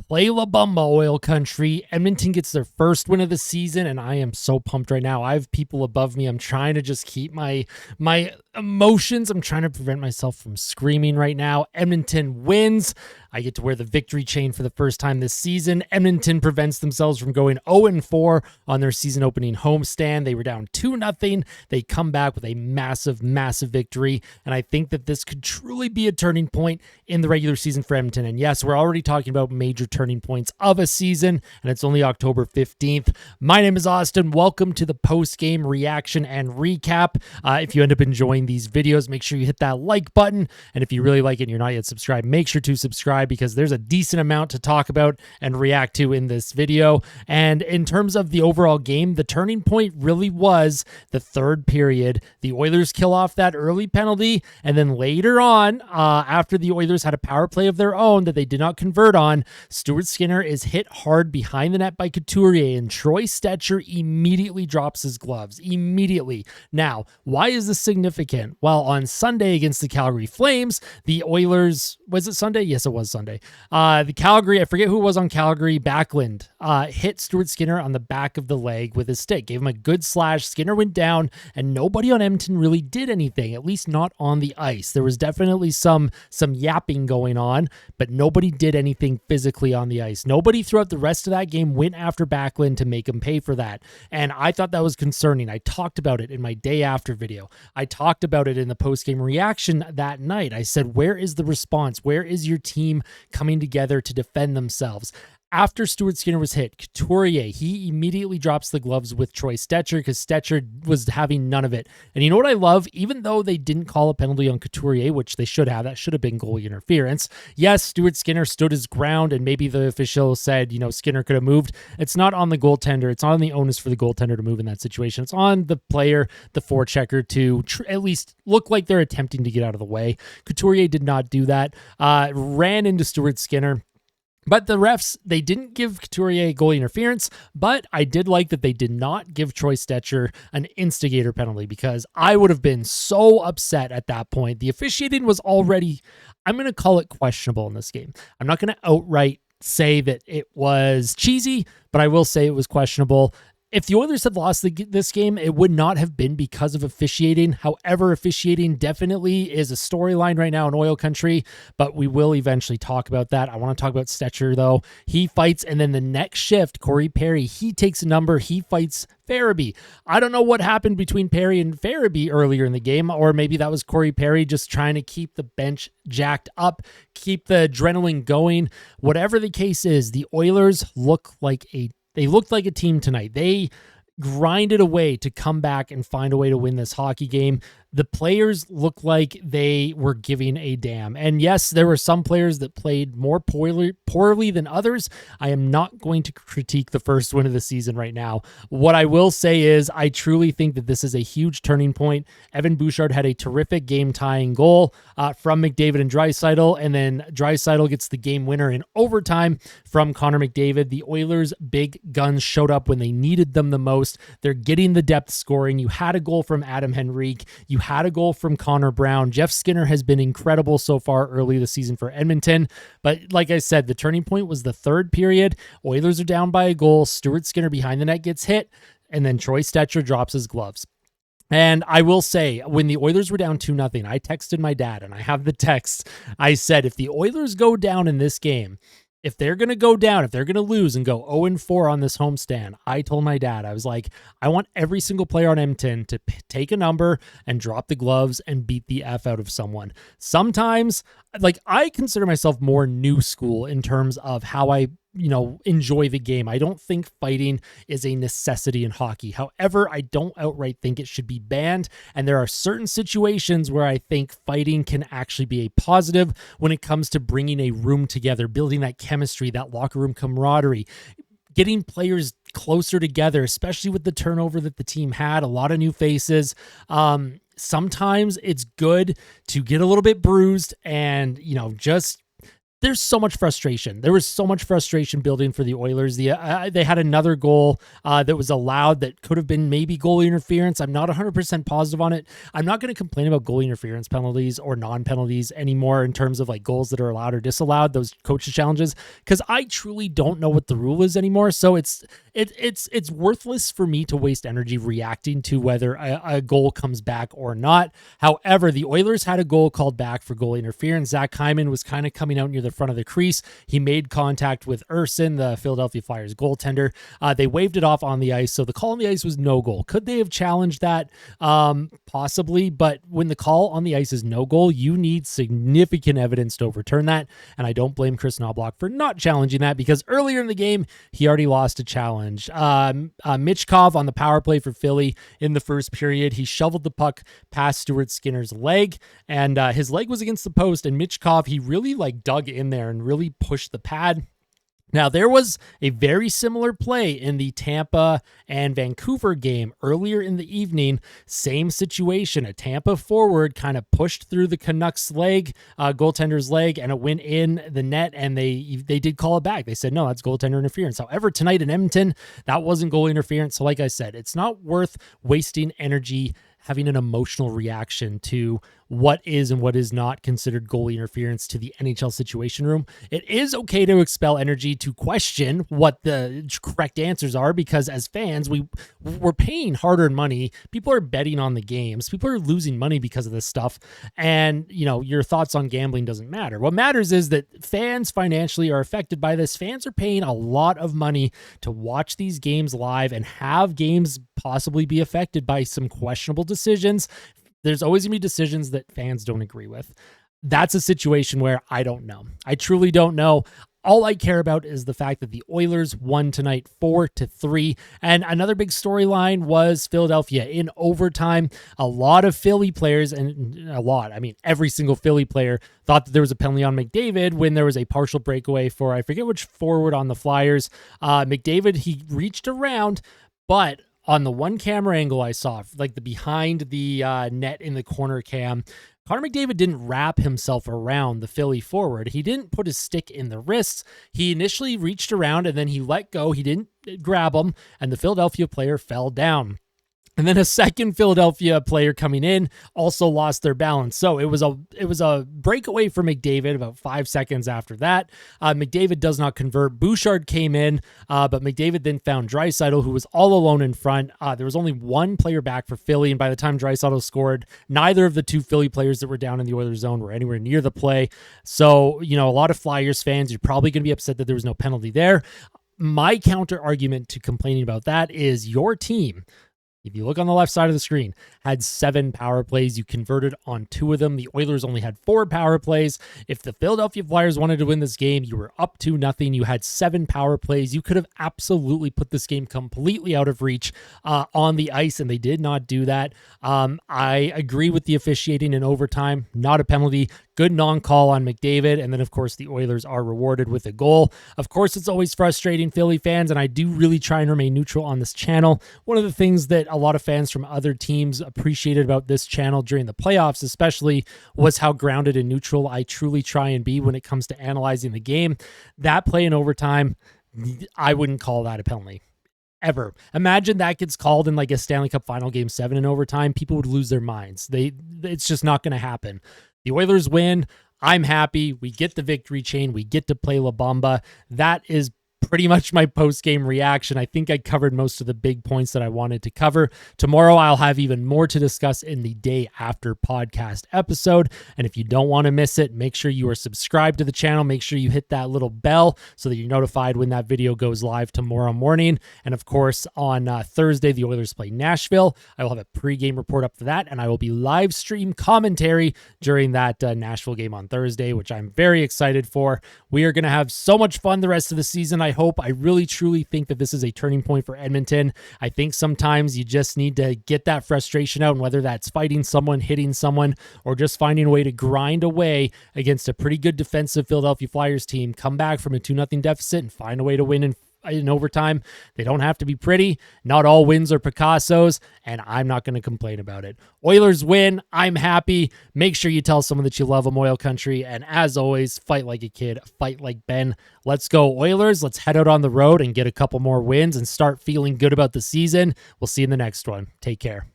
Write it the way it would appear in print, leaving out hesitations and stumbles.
play La Bamba Oil Country. Edmonton gets their first win of the season, and I am so pumped right now. I have people above me. I'm trying to just keep my emotions. I'm trying to prevent myself from screaming right now. Edmonton wins. I get to wear the victory chain for the first time this season. Edmonton prevents themselves from going 0-4 on their season opening homestand. They were down 2-0. They come back with a massive, massive victory, and I think that this could truly be a turning point in the regular season for Edmonton. And yes, we're already talking about major turning points of a season, and it's only October 15th. My name is Austin. Welcome to the post-game reaction and recap. If you end up enjoying these videos, make sure you hit that like button, and if you really like it and you're not yet subscribed, make sure to subscribe because there's a decent amount to talk about and react to in this video. And in terms of the overall game, the turning point really was the third period. The Oilers kill off that early penalty, and then later on, after the Oilers had a power play of their own that they did not convert on, Stuart Skinner is hit hard behind the net by Couturier, and Troy Stecher immediately drops his gloves. Immediately. Now, why is this significant? Well, on Sunday against the Calgary Flames, the Oilers, was it Sunday? Yes, it was Sunday. The Calgary, I forget who it was on Calgary, Backlund, hit Stuart Skinner on the back of the leg with his stick, gave him a good slash. Skinner went down, and nobody on Edmonton really did anything, at least not on the ice. There was definitely some yapping going on, but nobody did anything physically on the ice. Nobody throughout the rest of that game went after Backlund to make him pay for that, and I thought that was concerning. I talked about it in my day after video. I talked about it in the post-game reaction that night. I said, where is the response? Where is your team coming together to defend themselves? After Stuart Skinner was hit, Couturier, he immediately drops the gloves with Troy Stecher because Stecher was having none of it. And you know what I love? Even though they didn't call a penalty on Couturier, which they should have, that should have been goalie interference. Yes, Stuart Skinner stood his ground, and maybe the official said, Skinner could have moved. It's not on the goaltender. It's not on the onus for the goaltender to move in that situation. It's on the player, the forechecker, to at least look like they're attempting to get out of the way. Couturier did not do that. Ran into Stuart Skinner. But the refs, they didn't give Couturier goalie interference, but I did like that they did not give Troy Stecher an instigator penalty because I would have been so upset at that point. The officiating was already, I'm going to call it questionable in this game. I'm not going to outright say that it was cheesy, but I will say it was questionable. If the Oilers had lost this game, it would not have been because of officiating. However, officiating definitely is a storyline right now in Oil Country, but we will eventually talk about that. I want to talk about Stecher, though. He fights, and then the next shift, Corey Perry, he takes a number. He fights Farabee. I don't know what happened between Perry and Farabee earlier in the game, or maybe that was Corey Perry just trying to keep the bench jacked up, keep the adrenaline going. Whatever the case is, the Oilers looked like a team tonight. They grinded away to come back and find a way to win this hockey game. The players looked like they were giving a damn. And yes, there were some players that played more poorly than others. I am not going to critique the first win of the season right now. What I will say is I truly think that this is a huge turning point. Evan Bouchard had a terrific game-tying goal from McDavid and Draisaitl, and then Draisaitl gets the game winner in overtime from Connor McDavid. The Oilers' big guns showed up when they needed them the most. They're getting the depth scoring. You had a goal from Adam Henrique. You had a goal from Connor Brown. Jeff Skinner has been incredible so far early this season for Edmonton. But like I said, the turning point was the third period. Oilers are down by a goal. Stuart Skinner behind the net gets hit, and then Troy Stecher drops his gloves. And I will say, when the Oilers were down 2-0, I texted my dad, and I have the text. I said, if the Oilers go down in this game, if they're going to go down, if they're going to lose and go 0-4 on this homestand, I told my dad, I was like, I want every single player on Edmonton to take a number and drop the gloves and beat the F out of someone. Sometimes, I consider myself more new school in terms of how I enjoy the game. I don't think fighting is a necessity in hockey. However, I don't outright think it should be banned. And there are certain situations where I think fighting can actually be a positive when it comes to bringing a room together, building that chemistry, that locker room camaraderie, getting players closer together, especially with the turnover that the team had, a lot of new faces. Sometimes it's good to get a little bit bruised and, just there's so much frustration. There was so much frustration building for the Oilers. They had another goal that was allowed that could have been maybe goalie interference. I'm not 100% positive on it. I'm not going to complain about goalie interference penalties or non-penalties anymore in terms of like goals that are allowed or disallowed, those coaches challenges, because I truly don't know what the rule is anymore. So it's worthless for me to waste energy reacting to whether a goal comes back or not. However, the Oilers had a goal called back for goalie interference. Zach Hyman was kind of coming out near the front of the crease. He made contact with Urson, the Philadelphia Flyers goaltender. They waved it off on the ice, so the call on the ice was no goal. Could they have challenged that? Possibly, but when the call on the ice is no goal, you need significant evidence to overturn that, and I don't blame Chris Knobloch for not challenging that because earlier in the game, he already lost a challenge. Michkov on the power play for Philly in the first period, he shoveled the puck past Stuart Skinner's leg, and his leg was against the post, and Michkov, he really dug in there and really pushed the pad. Now, there was a very similar play in the Tampa and Vancouver game earlier in the evening. Same situation. A Tampa forward kind of pushed through the Canucks' leg, goaltender's leg, and it went in the net, and they did call it back. They said, no, that's goaltender interference. However, tonight in Edmonton, that wasn't goal interference. So like I said, it's not worth wasting energy having an emotional reaction to what is and what is not considered goalie interference to the NHL Situation Room. It is okay to expel energy to question what the correct answers are, because as fans, we're paying hard-earned money. People are betting on the games. People are losing money because of this stuff. And, your thoughts on gambling doesn't matter. What matters is that fans financially are affected by this. Fans are paying a lot of money to watch these games live and have games possibly be affected by some questionable decisions. There's always going to be decisions that fans don't agree with. That's a situation where I don't know. I truly don't know. All I care about is the fact that the Oilers won tonight 4-3. And another big storyline was Philadelphia in overtime. A lot of Philly players, every single Philly player thought that there was a penalty on McDavid when there was a partial breakaway for, I forget which forward on the Flyers. McDavid, he reached around, but on the one camera angle I saw, the behind the net in the corner cam, Connor McDavid didn't wrap himself around the Philly forward. He didn't put his stick in the wrists. He initially reached around and then he let go. He didn't grab him, and the Philadelphia player fell down. And then a second Philadelphia player coming in also lost their balance. So it was a breakaway for McDavid about 5 seconds after that. McDavid does not convert. Bouchard came in, but McDavid then found Draisaitl, who was all alone in front. There was only one player back for Philly, and by the time Draisaitl scored, neither of the two Philly players that were down in the Oilers zone were anywhere near the play. So, a lot of Flyers fans, you're probably going to be upset that there was no penalty there. My counter argument to complaining about that is your team, if you look on the left side of the screen, had 7 power plays. You converted on 2 of them. The Oilers only had 4 power plays. If the Philadelphia Flyers wanted to win this game, you were up 2-0. You had 7 power plays. You could have absolutely put this game completely out of reach on the ice, and they did not do that. I agree with the officiating in overtime. Not a penalty. Good non-call on McDavid, and then, of course, the Oilers are rewarded with a goal. Of course, it's always frustrating, Philly fans, and I do really try and remain neutral on this channel. One of the things that a lot of fans from other teams appreciated about this channel during the playoffs especially was how grounded and neutral I truly try and be when it comes to analyzing the game. That play in overtime, I wouldn't call that a penalty. Ever. Imagine that gets called in a Stanley Cup Final Game 7 in overtime. People would lose their minds. It's just not going to happen. The Oilers win. I'm happy. We get the victory chain. We get to play La Bamba. That is pretty much my post-game reaction. I think I covered most of the big points that I wanted to cover. Tomorrow, I'll have even more to discuss in the day after podcast episode. And if you don't want to miss it, make sure you are subscribed to the channel. Make sure you hit that little bell so that you're notified when that video goes live tomorrow morning. And of course, on Thursday, the Oilers play Nashville. I will have a pregame report up for that, and I will be live stream commentary during that Nashville game on Thursday, which I'm very excited for. We are going to have so much fun the rest of the season. I hope. I really, truly think that this is a turning point for Edmonton. I think sometimes you just need to get that frustration out, and whether that's fighting someone, hitting someone, or just finding a way to grind away against a pretty good defensive Philadelphia Flyers team, come back from a 2-0 deficit and find a way to win in overtime. They don't have to be pretty. Not all wins are Picassos, and I'm not going to complain about it. Oilers win. I'm happy. Make sure you tell someone that you love them, Oil Country. And as always, fight like a kid, fight like Ben. Let's go, Oilers. Let's head out on the road and get a couple more wins and start feeling good about the season. We'll see you in the next one. Take care.